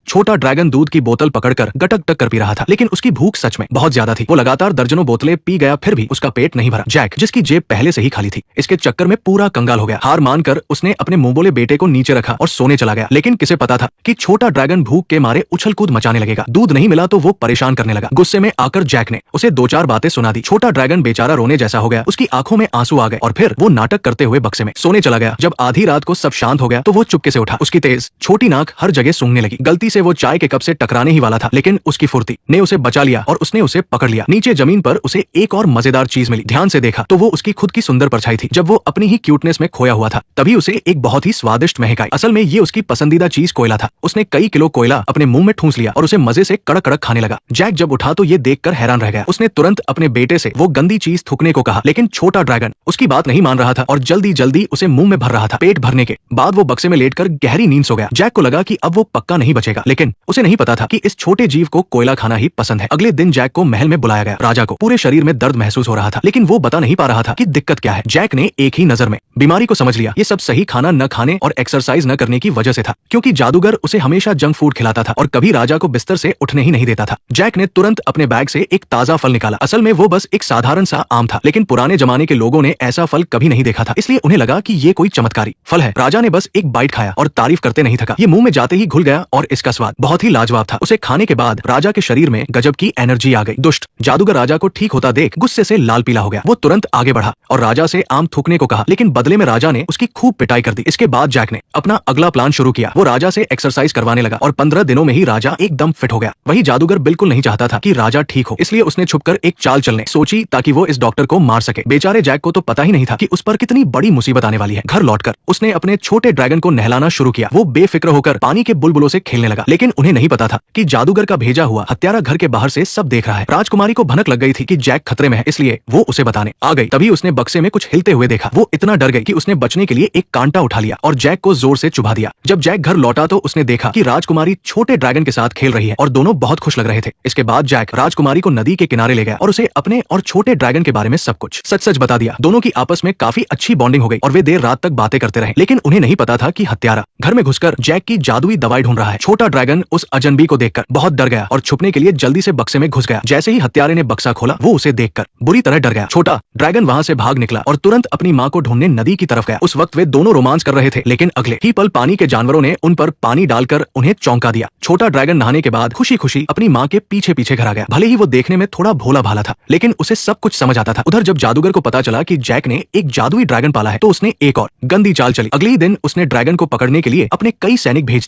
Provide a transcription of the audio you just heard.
छोटा ड्रैगन दूध की बोतल पकड़कर गटक टक कर पी रहा था, लेकिन उसकी भूख सच में बहुत ज्यादा थी। वो लगातार दर्जनों बोतलें पी गया, फिर भी उसका पेट नहीं भरा। जैक, जिसकी जेब पहले से ही खाली थी, इसके चक्कर में पूरा कंगाल हो गया। हार मानकर उसने अपने मुंह बोले बेटे को नीचे रखा और सोने चला गया। लेकिन किसे पता था कि छोटा ड्रैगन भूख के मारे उछल कूद मचाने लगेगा। दूध नहीं मिला तो वो परेशान करने लगा। गुस्से में आकर जैक ने उसे दो चार बातें सुना दी। छोटा ड्रैगन बेचारा रोने जैसा हो गया, उसकी आंखों में आंसू आ गए और फिर वो नाटक करते हुए बक्से में सोने चला गया। जब आधी रात को सब शांत हो गया तो वो चुपके से उठा। उसकी तेज छोटी नाक हर जगह सूंघने लगी। गलती से वो चाय के कप से टकराने ही वाला था, लेकिन उसकी फुर्ती ने उसे बचा लिया और उसने उसे पकड़ लिया। नीचे जमीन पर उसे एक और मजेदार चीज मिली। ध्यान से देखा तो वो उसकी खुद की सुंदर परछाई थी। जब वो अपनी ही क्यूटनेस में खोया हुआ था, तभी उसे एक बहुत ही स्वादिष्ट महक आई। असल में ये उसकी पसंदीदा चीज कोयला था। उसने कई किलो कोयला अपने मुंह में ठूंस लिया और उसे मजे से कड़क कड़क खाने लगा। जैक जब उठा तो ये देखकर हैरान रह गया। उसने तुरंत अपने बेटे से वो गंदी चीज थूकने को कहा, लेकिन छोटा ड्रैगन उसकी बात नहीं मान रहा था और जल्दी जल्दी उसे मुंह में भर रहा था। पेट भरने के बाद वो बक्से में लेटकर गहरी नींद सो गया। जैक को लगा कि अब वो पक्का नहीं बचेगा, लेकिन उसे नहीं पता था कि इस छोटे जीव को कोयला खाना ही पसंद है। अगले दिन जैक को महल में बुलाया गया। राजा को पूरे शरीर में दर्द महसूस हो रहा था, लेकिन वो बता नहीं पा रहा था कि दिक्कत क्या है। जैक ने एक ही नजर में बीमारी को समझ लिया। ये सब सही खाना न खाने और एक्सरसाइज न करने की वजह से था, क्योंकि जादूगर उसे हमेशा जंक फूड खिलाता था और कभी राजा को बिस्तर से उठने ही नहीं देता था। जैक ने तुरंत अपने बैग से एक ताजा फल निकाला। असल में वो बस एक साधारण सा आम था, लेकिन पुराने जमाने के लोगों ने ऐसा फल कभी नहीं देखा था, इसलिए उन्हें लगा कि ये कोई चमत्कारी फल है। राजा ने बस एक बाइट खाया और तारीफ करते नहीं थका। ये मुंह में जाते ही घुल गया और इसका स्वाद बहुत ही लाजवाब था। उसे खाने के बाद राजा के शरीर में गजब की एनर्जी आ गई। दुष्ट जादूगर राजा को ठीक होता देख गुस्से से लाल पीला हो गया। वो तुरंत आगे बढ़ा और राजा से आम थूकने को कहा, लेकिन बदले में राजा ने उसकी खूब पिटाई कर दी। इसके बाद जैक ने अपना अगला प्लान शुरू किया। वो राजा से एक्सरसाइज करवाने लगा और 15 दिनों में ही राजा एकदम फिट हो गया। वही जादूगर बिल्कुल नहीं चाहता था कि राजा ठीक हो, इसलिए उसने छुपकर एक चाल चलने सोची ताकि वो इस डॉक्टर को मार सके। बेचारे जैक को तो पता ही नहीं था कि उस पर कितनी बड़ी मुसीबत आने वाली है। घर लौटकर उसने अपने छोटे ड्रैगन को नहलाना शुरू किया। वो बेफिक्र होकर पानी के बुलबुलों से खेलने लगा, लेकिन उन्हें नहीं पता था कि जादूगर का भेजा हुआ हत्यारा घर के बाहर से सब देख रहा है। राजकुमारी को भनक लग गई थी कि जैक खतरे में है, इसलिए वो उसे बताने आ गई। तभी उसने बक्से में कुछ हिलते हुए देखा। वो इतना डर गई कि उसने बचने के लिए एक कांटा उठा लिया और जैक को जोर से चुभा दिया। जब जैक घर लौटा तो उसने देखा कि राजकुमारी छोटे ड्रैगन के साथ खेल रही है और दोनों बहुत खुश लग रहे थे। इसके बाद जैक राजकुमारी को नदी के किनारे ले गया और उसे अपने और छोटे ड्रैगन के बारे में सब कुछ सच सच बता दिया। दोनों की आपस में काफी अच्छी बॉन्डिंग हो गई और वे देर रात तक बातें करते रहे, लेकिन उन्हें नहीं पता था कि हत्यारा घर में घुसकर जैक की जादुई दवाई ढूंढ रहा है। छोटा ड्रैगन उस अजनबी को देखकर बहुत डर गया और छुपने के लिए जल्दी से बक्से में घुस गया। जैसे ही हत्यारे ने बक्सा खोला, वो उसे देखकर बुरी तरह डर गया। छोटा ड्रैगन वहां से भाग निकला और तुरंत अपनी मां को ढूंढने नदी की तरफ गया। उस वक्त वे दोनों रोमांस कर रहे थे, लेकिन अगले ही पल पानी के जानवरों ने उन पर पानी डालकर उन्हें चौंका दिया। छोटा ड्रैगन नहाने के बाद खुशी खुशी अपनी मां के पीछे पीछे घर आ गया। भले ही वो देखने में थोड़ा भोला भाला था, लेकिन उसे सब कुछ समझ आता था। उधर जब जादूगर को पता चला कि जैक ने एक जादुई ड्रैगन पाला है, तो उसने एक और गंदी चाल चली। अगले ही दिन उसने ड्रैगन को पकड़ने के लिए अपने कई सैनिक भेज दिए।